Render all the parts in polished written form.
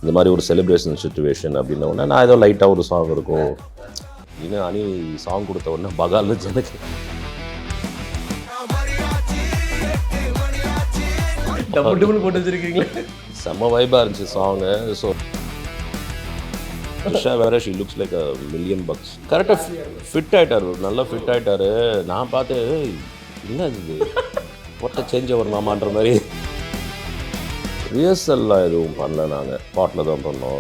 இந்த மாதிரி ஒரு செலிப்ரேஷன் சுச்சுவேஷன் அப்படின்ன உடனே நான் ஏதோ லைட்டாக ஒரு சாங் இருக்கும் இன்னும் அணி சாங் கொடுத்த உடனே பகால்னு எனக்கு டபுள் போட்டு வச்சிருக்கீங்களே. செம்ம வைபாக இருந்துச்சு சாங்கு. ஸோ த்ரிஷா வேற ஷி லுக்ஸ் லைக் அ $1,000,000 கரெக்டாக ஃபிட் ஆகிட்டார், நல்லா ஃபிட் ஆகிட்டாரு. நான் பார்த்து என்ன இது ஒட்ட சேஞ்ச் வரலாமான்ற மாதிரி. ரிஹர்சல்லாம் எதுவும் பண்ணல, நாங்கள் ஸ்பாட்டில் தான் பண்ணோம்.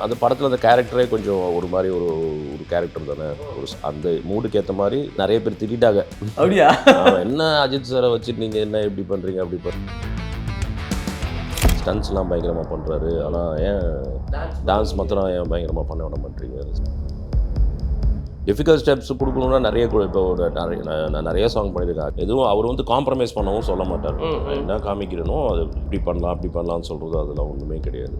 அது படத்தில் அந்த கேரக்டரே கொஞ்சம் ஒரு மாதிரி ஒரு கேரக்டர் தானே, ஒரு அந்த மூடுக்கு ஏற்ற மாதிரி நிறைய பேர் திட்டாங்க. அப்படியா? என்ன அஜித் சாரை வச்சுட்டு நீங்கள் என்ன இப்படி பண்ணுறீங்க அப்படி ஸ்டன்ஸ்லாம் பயங்கரமாக பண்ணுறாரு, ஆனால் ஏன் டான்ஸ் மாத்திரம் ஏன் பயங்கரமாக பண்ண விட மாட்டீங்க? டிஃபிகல்ட் ஸ்டெப்ஸ் கொடுக்கணுன்னா நிறைய இப்போ நான் நிறைய சாங் பண்ணியிருக்கேன். எதுவும் அவர் வந்து காம்ப்ரமைஸ் பண்ணவும் சொல்ல மாட்டார். என்ன காமிக்கிறனோ அது இப்படி பண்ணலாம் அப்படி பண்ணலாம்னு சொல்கிறது அதெல்லாம் ஒன்றுமே கிடையாது.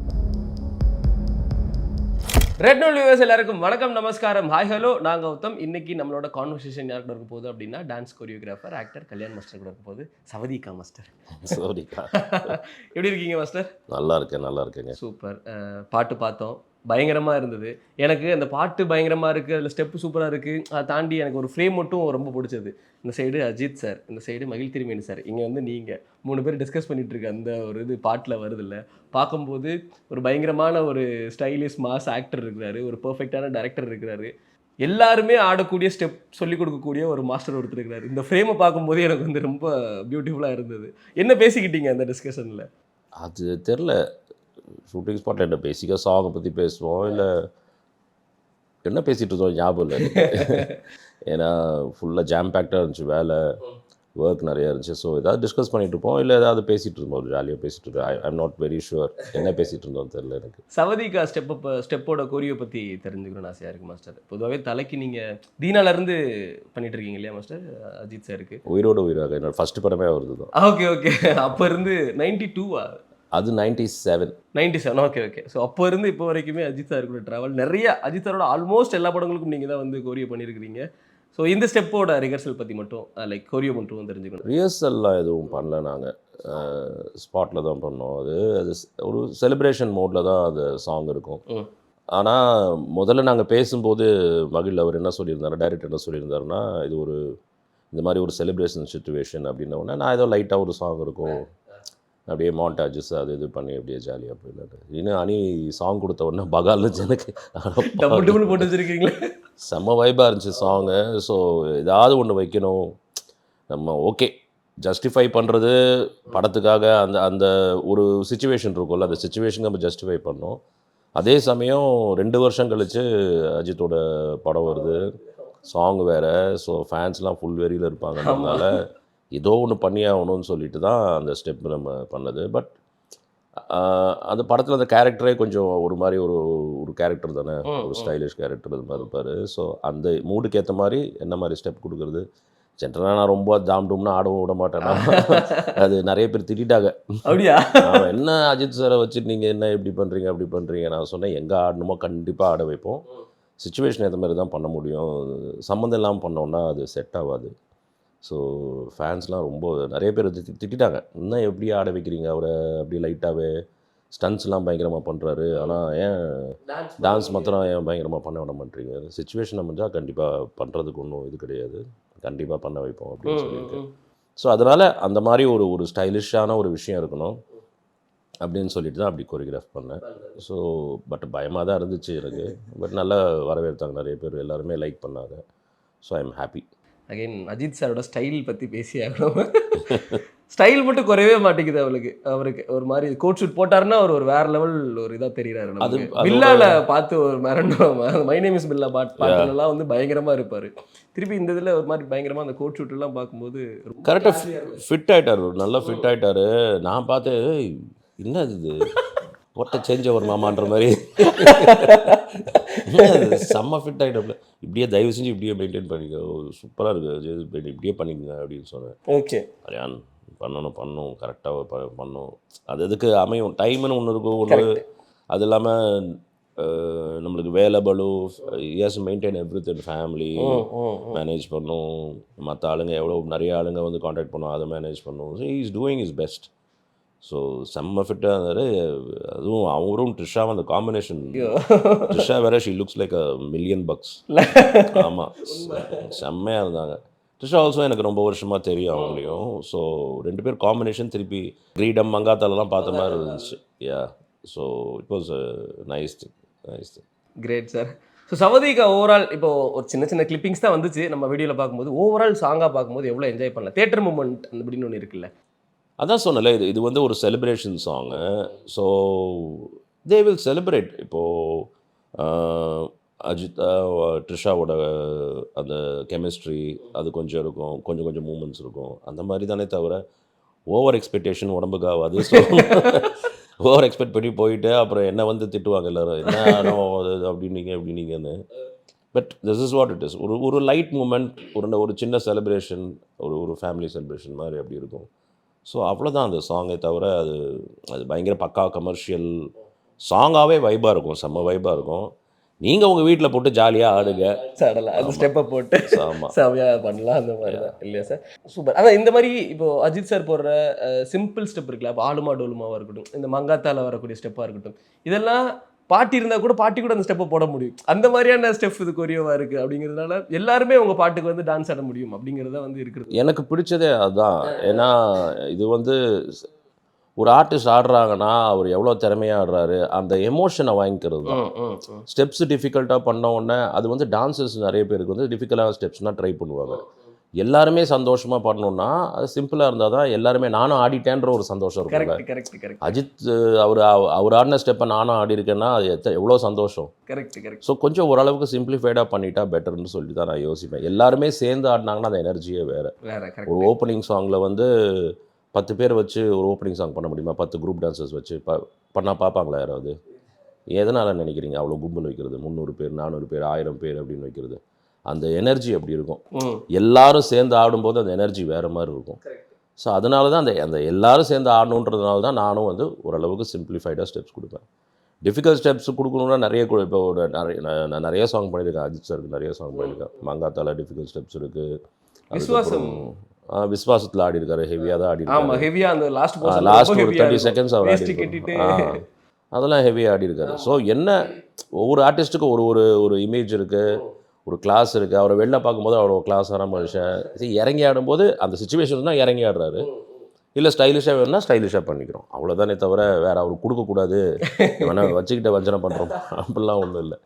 ரெட் நோட் வியூவர்ஸ் எல்லாருக்கும் வணக்கம், நமஸ்காரம், ஹாய் ஹலோ. நான் கௌதம். இன்னைக்கு நம்மளோட கான்வர்சேஷன் யார் கூட இருக்க போகுது அப்படின்னா dance choreographer actor Kalyan master கூட இருக்க போகுது. சவதிகா மாஸ்டர். சவதிகா எப்படி இருக்கீங்க மாஸ்டர்? நல்லா இருக்கேங்க. சூப்பர். பாட்டு பார்த்தோம், பயங்கரமாக இருந்தது. எனக்கு அந்த பாட்டு பயங்கரமாக இருக்குது, அதில் ஸ்டெப்பு சூப்பராக இருக்குது. அதை தாண்டி எனக்கு ஒரு ஃப்ரேம் மட்டும் ரொம்ப பிடிச்சது. இந்த சைடு அஜித் சார், இந்த சைடு மகிழ் திருமேனி சார், இங்கே வந்து நீங்கள் 3 பேர் டிஸ்கஸ் பண்ணிகிட்டு இருக்க அந்த ஒரு இது பாட்டில் வருதில்ல, பார்க்கும்போது ஒரு பயங்கரமான ஒரு ஸ்டைலிஷ் மாஸ் ஆக்டர் இருக்கிறாரு, ஒரு பர்ஃபெக்டான டைரக்டர் இருக்கிறாரு, எல்லாருமே ஆடக்கூடிய ஸ்டெப் சொல்லிக் கொடுக்கக்கூடிய ஒரு மாஸ்டர் ஒருத்தர் இருக்கிறாரு. இந்த ஃப்ரேமை பார்க்கும்போது எனக்கு வந்து ரொம்ப பியூட்டிஃபுல்லாக இருந்தது. என்ன பேசிக்கிட்டீங்க அந்த டிஸ்கஷனில்? அது தெரில, ஷூட்டிங் ஸ்பாட்டில் என்ன பேசிக்காக சாங்கை பற்றி பேசுவோம், இல்லை என்ன பேசிகிட்டு இருந்தோம் ஞாபகம் இல்லை. ஏன்னா ஃபுல்லாக ஜாம் பேக்டாக இருந்துச்சு, வேலை ஒர்க் நிறையா இருந்துச்சு. ஸோ ஏதாவது டிஸ்கஸ் பண்ணிகிட்டு இருப்போம், இல்லை ஏதாவது பேசிகிட்டு இருந்தோம், ஒரு ஜாலியாக பேசிகிட்டு இருக்கோம். I am not very sure என்ன பேசிகிட்டு இருந்தோம் தெரில எனக்கு. சவதிகா ஸ்டெப்போட கோரியோ பற்றி தெரிஞ்சுக்கணும்னு ஆசையாக இருக்குது மாஸ்டர். பொதுவாகவே தலைக்கு நீங்கள் தீனாலேருந்து பண்ணிட்டு இருக்கீங்க இல்லையா மாஸ்டர்? அஜித் சாருக்கு உயிரோட உயிராக என்னோட ஃபஸ்ட்டு படமே வருது தான். ஓகே. அப்போ இருந்து 92 அது 97. ஓகே. ஸோ அப்போ இருந்து இப்போ வரைக்குமே அஜித் சார் கூட ட்ராவல் நிறைய. அஜித் சாரோட ஆல்மோஸ்ட் எல்லா படங்களுக்கும் நீங்கள் தான் வந்து கோரியோ பண்ணியிருக்கிறீங்க. ஸோ இந்த ஸ்டெப்போட ரிஹர்சல் பற்றி மட்டும் லைக் கோரியோ மட்டும் தெரிஞ்சுக்கணும். ரிஹர்சல்லாம் எதுவும் பண்ணல, நாங்கள் ஸ்பாட்டில் தான் பண்ணோம். அது ஒரு செலிப்ரேஷன் மோடில் தான் அது சாங் இருக்கும். ஆனால் முதல்ல நாங்கள் பேசும்போது மகிழ் அவர் என்ன சொல்லியிருந்தாரு, டைரக்டர் என்ன சொல்லியிருந்தாருன்னா, இது ஒரு இந்த மாதிரி ஒரு செலிப்ரேஷன் சுச்சுவேஷன் அப்படின்ன உடனே நான் ஏதோ லைட்டாக ஒரு சாங் இருக்கும் அப்படியே மாண்டாஜஸ் அது இது பண்ணி அப்படியே ஜாலியாக போயிடாது. இன்னும் அணி சாங் கொடுத்த உடனே பகால்னு எனக்கு டபுள் போட்டு வச்சுருக்கீங்களே. செம்ம வைபாக இருந்துச்சு சாங்கு. ஸோ ஏதாவது ஒன்று வைக்கணும் நம்ம. ஓகே, ஜஸ்டிஃபை பண்ணுறது படத்துக்காக அந்த அந்த ஒரு சுச்சுவேஷன் இருக்கும்ல, அந்த சுச்சுவேஷனுக்கு நம்ம ஜஸ்டிஃபை பண்ணோம். அதே சமயம் 2 வருஷம் கழித்து அஜித்தோட படம் வருது, சாங் வேறு. ஸோ ஃபேன்ஸ்லாம் ஃபுல் வெறியில் இருப்பாங்கன்றதுனால ஏதோ ஒன்று பண்ணி ஆகணும்னு சொல்லிட்டு தான் அந்த ஸ்டெப் நம்ம பண்ணது. பட் அந்த படத்தில் அந்த கேரக்டரே கொஞ்சம் ஒரு மாதிரி ஒரு கேரக்டர் தானே, ஒரு ஸ்டைலிஷ் கேரக்டர் அது மாதிரி இருப்பார். ஸோ அந்த மூடுக்கு ஏற்ற மாதிரி என்ன மாதிரி ஸ்டெப் கொடுக்குறது. ஜென்ரலாக நான் ரொம்ப தாம் டூம்னா ஆடவும் விட மாட்டேன்னா அது நிறைய பேர் திட்டாங்க. அப்படியா? என்ன அஜித் சாரை வச்சுட்டு நீங்கள் என்ன இப்படி பண்ணுறீங்க அப்படி பண்ணுறீங்க. நான் சொன்னேன் எங்கே ஆடணுமோ கண்டிப்பாக ஆட வைப்போம், சுச்சுவேஷன் ஏற்ற மாதிரி தான் பண்ண முடியும், சம்மந்தம் இல்லாமல் பண்ணோன்னா அது செட் ஆகாது. ஸோ ஃபேன்ஸ்லாம் ரொம்ப நிறைய பேர் திட்டாங்க, இன்னும் எப்படி ஆட வைக்கிறீங்க அவரை, அப்படி லைட்டாகவே ஸ்டன்ஸ்லாம் பயங்கரமாக பண்ணுறாரு, ஆனால் ஏன் டான்ஸ் மாத்திரம் ஏன் பயங்கரமாக பண்ண விட மாட்டீங்க? சுச்சுவேஷன் அமைஞ்சால் கண்டிப்பாக பண்ணுறதுக்கு ஒன்றும் இது கிடையாது, கண்டிப்பாக பண்ண வைப்போம் அப்படின்னு சொல்லியிருக்கேன். ஸோ அதனால் அந்த மாதிரி ஒரு ஸ்டைலிஷான ஒரு விஷயம் இருக்கணும் அப்படின்னு சொல்லிட்டு தான் அப்படி கொரியோகிராஃப் பண்ணேன். ஸோ பட் பயமாக தான் இருந்துச்சு எனக்கு. பட் நல்லா வரவேற்றாங்க, நிறைய பேர் எல்லாருமே லைக் பண்ணாங்க. So I am happy. Again Ajith சாரோட ஸ்டைல் பற்றி பேசி ஆகணும். ஸ்டைல் மட்டும் குறையவே மாட்டேங்குது அவருக்கு ஒரு மாதிரி கோட் ஷூட் போட்டாருன்னா அவர் ஒரு வேற லெவல் ஒரு இதாக தெரியுறாரு. அது பில்லால பார்த்து ஒரு மை நேம் இஸ் பில்லா பாட்டுலாம் வந்து பயங்கரமாக இருப்பார். திருப்பி இந்த இதில் ஒரு மாதிரி பயங்கரமாக அந்த கோட் ஷூட் எல்லாம் பார்க்கும்போது கரெக்டாக ஃபிட் ஆகிட்டார், நல்லா ஃபிட் ஆகிட்டாரு. நான் பார்த்து என்ன இது ஒட்ட சேஞ்ச் வரலாமான்ற மாதிரி செம்ம ஃபிட் ஆகிட்டப்பல. இப்படியே தயவு செஞ்சு இப்படியே மெயின்டைன் பண்ணிக்க, சூப்பராக இருக்குது, இப்படியே பண்ணிக்கங்க அப்படின்னு சொன்னேன். ஓகே, கல்யாண் பண்ணணும் கரெக்டாக பண்ணணும். அது எதுக்கு அமையும், டைம்னு ஒன்று இருக்கும் ஒன்று. அது இல்லாமல் நம்மளுக்கு வேலை பலு, yes maintain everything, family manage பண்ணும், மற்ற ஆளுங்க எவ்வளோ நிறைய ஆளுங்க வந்து காண்டாக்ட் பண்ணும், அதை மேனேஜ் பண்ணும். So he is doing is best. So செம்ம ஃபிட்டாக இருந்தார். அதுவும் அவரும் ட்ரிஷாவும் அந்த காம்பினேஷன். ஐயோ. ட்ரிஷா வேற ஷீ லுக்ஸ் லைக் $1,000,000. ஆமாம், செம்மையாக இருந்தாங்க. ட்ரிஷா ஆல்சோ எனக்கு ரொம்ப வருஷமாக தெரியும் அவங்களையும். ஸோ 2 பேர் காம்பினேஷன் திருப்பி கிரீடம் மங்காத்தாலெல்லாம் பார்த்த மாதிரி இருந்துச்சு. Yeah, so it was nice thing, nice thing. Great sir. So சவதிகா ஓவரால் இப்போ ஒரு சின்ன சின்ன கிளிப்பிங்ஸ் தான் வந்துச்சு நம்ம வீடியோவில் பார்க்கும்போது, ஓவரால் சாங்காக பார்க்கும்போது எவ்வளோ என்ஜாய் பண்ணலாம். தியேட்டர் மூமெண்ட் அப்படின்னு ஒன்று இருக்குல்ல. அதான் சொன்னல, இது இது வந்து ஒரு celebration song. So they will celebrate. இப்போது அஜித் ட்ரிஷாவோட அந்த கெமிஸ்ட்ரி அது கொஞ்சம் இருக்கும், கொஞ்சம் கொஞ்சம் மூமெண்ட்ஸ் இருக்கும். அந்த மாதிரி தானே தவிர ஓவர் எக்ஸ்பெக்டேஷன் உடம்புக்கு ஆகாது. ஸோ ஓவர் எக்ஸ்பெக்ட் பண்ணி போயிட்டு அப்புறம் என்ன வந்து திட்டுவாங்க எல்லோரும், என்ன அது அப்படின்னீங்க இப்படின்னீங்கன்னு. But this is what it is. ஒரு ஒரு லைட் மூமெண்ட், ஒரு சின்ன செலிப்ரேஷன், ஒரு ஃபேமிலி செலிப்ரேஷன் மாதிரி அப்படி இருக்கும். ஸோ அவ்வளோதான் அந்த சாங்கே தவிர அது அது பயங்கர பக்கா கமர்ஷியல் சாங்காகவே வைபாக இருக்கும், செம்ம வைபாக இருக்கும். நீங்கள் உங்கள் வீட்டில் போட்டு ஜாலியாக ஆடுங்க, சடலாம் அந்த ஸ்டெப்பை போட்டு ஆமாம், செமையாக பண்ணலாம் அந்த மாதிரி தான் இல்லையா சார்? சூப்பர். அதான் இந்த மாதிரி இப்போ அஜித் சார் போடுற சிம்பிள் ஸ்டெப் இருக்குல்ல, இப்போ ஆலுமா டோலுமாவாக இருக்கட்டும், இந்த மங்காத்தால வரக்கூடிய ஸ்டெப்பாக இருக்கட்டும், இதெல்லாம் பாட்டி இருந்தால் கூட பாட்டி கூட அந்த ஸ்டெப்பை போட முடியும். அந்த மாதிரியான ஸ்டெப் இது கொரியோவாக இருக்குது அப்படிங்கிறதுனால எல்லாருமே உங்கள் பாட்டுக்கு வந்து டான்ஸ் ஆட முடியும் அப்படிங்கிறத வந்து இருக்குது. எனக்கு பிடிச்சதே அதுதான். ஏன்னா இது வந்து ஒரு ஆர்டிஸ்ட் ஆடுறாங்கன்னா அவர் எவ்வளோ திறமையாக ஆடுறாரு, அந்த எமோஷனை வாங்கிக்கிறது தான். ஸ்டெப்ஸ் டிஃபிகல்ட்டாக பண்ண உடனே அது வந்து டான்சர்ஸ் நிறைய பேருக்கு வந்து டிஃபிகல்ட்டான ஸ்டெப்ஸ்னால் ட்ரை பண்ணுவாங்க. எல்லாருமே சந்தோஷமாக பண்ணணுன்னா அது சிம்பிளாக இருந்தால் தான் எல்லாருமே நானும் ஆடிட்டேன்ற ஒரு சந்தோஷம் இருக்குல்ல. கரெக்ட். அஜித் அவர் ஆடின ஸ்டெப்பை நானும் ஆடிருக்கேன்னா அது எவ்வளோ சந்தோஷம். கரெக்ட். ஸோ கொஞ்சம் ஓரளவுக்கு சிம்பிளிஃபைடாக பண்ணிட்டா பெட்டர்னு சொல்லி தான் நான் யோசிப்பேன். எல்லாருமே சேர்ந்து ஆடினாங்கன்னா அந்த எனர்ஜியே வேறு. ஒரு ஓப்பனிங் சாங்கில் வந்து 10 பேர் வச்சு ஒரு ஓப்பனிங் சாங் பண்ண முடியுமா? 10 குரூப் டான்சர்ஸ் வச்சு பண்ணால் பார்ப்பாங்களா யாராவது? எதனால் நினைக்கிறீங்க அவ்வளோ கும்பல் வைக்கிறது? 300 பேர், 400 பேர், 1000 பேர் அப்படின்னு வைக்கிறது. அந்த எனர்ஜி அப்படி இருக்கும். எல்லாரும் சேர்ந்து ஆடும்போது அந்த எனர்ஜி வேறு மாதிரி இருக்கும். ஸோ அதனால தான் அந்த எல்லாரும் சேர்ந்து ஆடணுன்றதுனால தான் நானும் வந்து ஓரளவுக்கு சிம்பிளிஃபைடாக ஸ்டெப்ஸ் கொடுப்பேன். டிஃபிகல்ட் ஸ்டெப்ஸ் கொடுக்கணுன்னா இப்போ நான் நிறைய சாங் பண்ணியிருக்கேன். அஜித் சாருக்கு நிறைய சாங் பண்ணியிருக்கேன். மங்காத்தால டிஃபிகல்ட் ஸ்டெப்ஸ் இருக்குது. விஸ்வாசத்தில் ஆடி இருக்காரு, ஹெவியாக தான் ஆடி இருக்காரு. ஹெவியாக அந்த லாஸ்ட் ஒரு 30 செகண்ட்ஸ் அவர் ஆடி, அதெல்லாம் ஹெவியாக ஆடி இருக்காரு. ஸோ என்ன ஒவ்வொரு ஆர்டிஸ்ட்டுக்கும் ஒரு இமேஜ் இருக்குது, ஒரு கிளாஸ் இருக்குது. அவரை வெளில பார்க்கும்போது அவர் ஒரு கிளாஸான மனுஷன். இறங்கி ஆடும்போது அந்த சுச்சுவேஷன் தான் இறங்கி ஆடுறாரு. இல்லை ஸ்டைலிஷாக வேணும்னா ஸ்டைலிஷாக பண்ணிக்கிறோம், அவ்வளோதானே தவிர வேறு அவர் கொடுக்கக்கூடாது, வேணா வச்சுக்கிட்ட வஞ்சனை பண்ணுறோம் அப்படிலாம் ஒன்றும் இல்லை.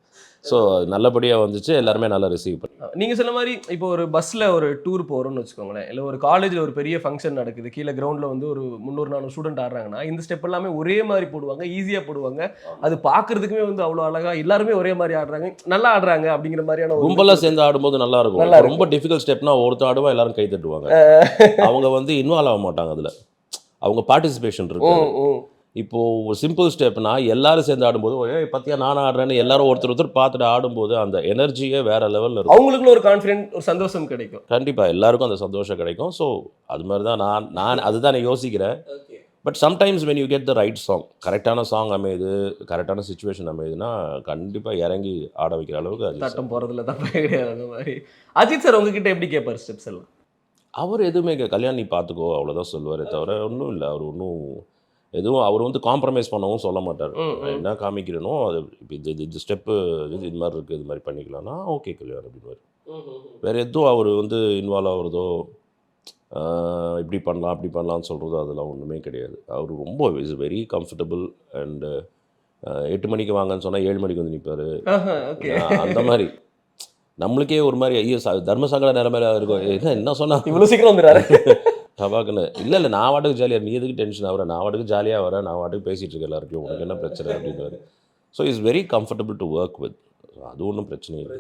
ஸோ நல்லபடியாக வந்துச்சு, எல்லாருமே நல்லா ரிசீவ் பண்ணி. நீங்கள் சொன்ன மாதிரி இப்போ ஒரு பஸ்ஸில் ஒரு டூர் போகிறோன்னு வச்சுக்கோங்களேன், இல்லை ஒரு காலேஜில் ஒரு பெரிய ஃபங்க்ஷன் நடக்குது, கீழே கிரவுண்டில் வந்து ஒரு 300-400 ஸ்டூடெண்ட் ஆடுறாங்கன்னா இந்த ஸ்டெப் எல்லாமே ஒரே மாதிரி போடுவாங்க, ஈஸியாக போடுவாங்க. அது பார்க்குறதுக்குமே வந்து அவ்வளோ அழகாக எல்லாருமே ஒரே மாதிரி ஆடுறாங்க, நல்லா ஆடுறாங்க அப்படிங்கிற மாதிரியான கும்பலாக சேர்ந்து ஆடும்போது நல்லா இருக்கும். ரொம்ப டிஃபிகல்ட் ஸ்டெப்னா ஒருத்தர் ஆடுவா எல்லாரும் கை தட்டுவாங்க. அவங்க வந்து இன்வால்வ் ஆக மாட்டாங்க, அதில் அவங்க பார்ட்டிசிபேஷன் இருக்கு. இப்போது ஒரு சிம்பிள் ஸ்டெப்னா எல்லாரும் சேர்ந்து ஆடும்போது பற்றியா நான் ஆடுறேன்னு எல்லாரும் ஒருத்தர் பார்த்துட்டு ஆடும்போது அந்த எனர்ஜியே வேறு லெவலில் இருக்கும். அவங்களுக்குள்ள ஒரு கான்ஃபிடென்ட், ஒரு சந்தோஷம் கிடைக்கும். கண்டிப்பாக எல்லாருக்கும் அந்த சந்தோஷம் கிடைக்கும். ஸோ அது மாதிரி தான் நான் அதுதான் நான் யோசிக்கிறேன். But sometimes when you get the right song, கரெக்டான சாங் அமையுது, கரெக்டான சுச்சுவேஷன் அமையுதுன்னா கண்டிப்பாக இறங்கி ஆட வைக்கிற அளவுக்கு அது தட்டம் போகிறதுல தான் கிடையாது. அந்த மாதிரி அஜித் சார் உங்ககிட்ட எப்படி கேட்பார் ஸ்டெப்ஸ் எல்லாம்? அவர் எதுவுமே கல்யாணம் நீ பார்த்துக்கோ அவ்வளோதான் சொல்லுவாரே தவிர ஒன்றும் இல்லை. அவர் ஒன்றும் எதுவும் அவர் வந்து காம்ப்ரமைஸ் பண்ணவும் சொல்ல மாட்டார். என்ன காமிக்கிறனோ அது இப்போ இது ஸ்டெப்பு இது மாதிரி இருக்குது, இது மாதிரி பண்ணிக்கலாம்னா ஓகே கல்யாணம் அப்படின்னு. வேறு எதுவும் அவர் வந்து இன்வால்வ் ஆகிறதோ இப்படி பண்ணலாம் அப்படி பண்ணலான்னு சொல்கிறதோ அதெல்லாம் ஒன்றுமே கிடையாது. அவர் ரொம்ப இஸ் வெரி கம்ஃபர்டபுள். அண்டு 8 மணிக்கு வாங்கன்னு சொன்னால் 7 மணிக்கு வந்து நிற்பார். அந்த மாதிரி நம்மளுக்கே ஒரு மாதிரி ஐயோ தர்மசங்கட நிலைமையில இருக்கும். என்ன சொன்னால் இவ்வளோ சீக்கிரம் வந்துடுறாரு டபாக்குன்னு. இல்லை நான் வாட்டுக்கு ஜாலியாக, நீ எதுக்கு டென்ஷன் ஆகிற, நான் வாட்டுக்கு ஜாலியாக வரேன், நான் வாட்டுக்கு பேசிகிட்டு இருக்கேன் எல்லாருக்கும், உனக்கு என்ன பிரச்சனை அப்படின்னு. So is very comfortable to work with. அது ஒன்றும் பிரச்சனை இல்லை.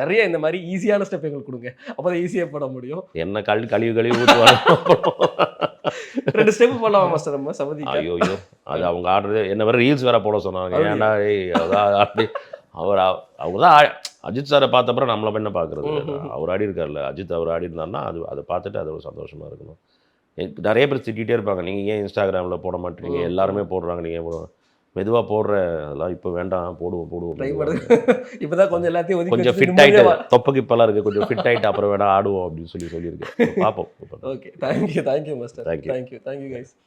நிறைய இந்த மாதிரி ஈஸியான ஸ்டெப் எங்களுக்கு கொடுங்க, அப்போ தான் ஈஸியாக போட முடியும். என்ன கழுவி ஊற்றுவாங்க. 2 ஸ்டெப் போடலாம் மாஸ்டர் நம்ம சமதி. ஐயோ அது அவங்க ஆடுறது என்ன வேறு ரீல்ஸ் வேறு போட சொன்னாங்க. ஏன்னா அதான் அப்படி அவங்க தான் அஜித் சாரை பார்த்த அப்புறம் நம்மளை என்ன பார்க்குறது. அவர் ஆடி இருக்கார்ல, அஜித் அவர் ஆடி இருந்தாருன்னா அதை பார்த்துட்டு அது ஒரு சந்தோஷமாக இருக்கணும். நிறைய பேர் திட்டிகிட்டே இருப்பாங்க, நீங்கள் ஏன் இன்ஸ்டாகிராமில் போட மாட்டீங்க, எல்லாருமே போடுறாங்க, நீங்கள் மெதுவாக போடுற, அதெல்லாம் இப்போ வேண்டாம் போடுவோம். இப்போ தான் கொஞ்சம் எல்லாத்தையும் கொஞ்சம் ஃபிட் ஆகிட்டு தொப்பக்கு இப்போல்லாம் இருக்குது, கொஞ்சம் ஃபிட் ஆகிட்டு அப்புறம் வேணா ஆடுவோம் அப்படின்னு சொல்லியிருக்கேன். பார்ப்போம். Okay, thank you master. Thank you guys.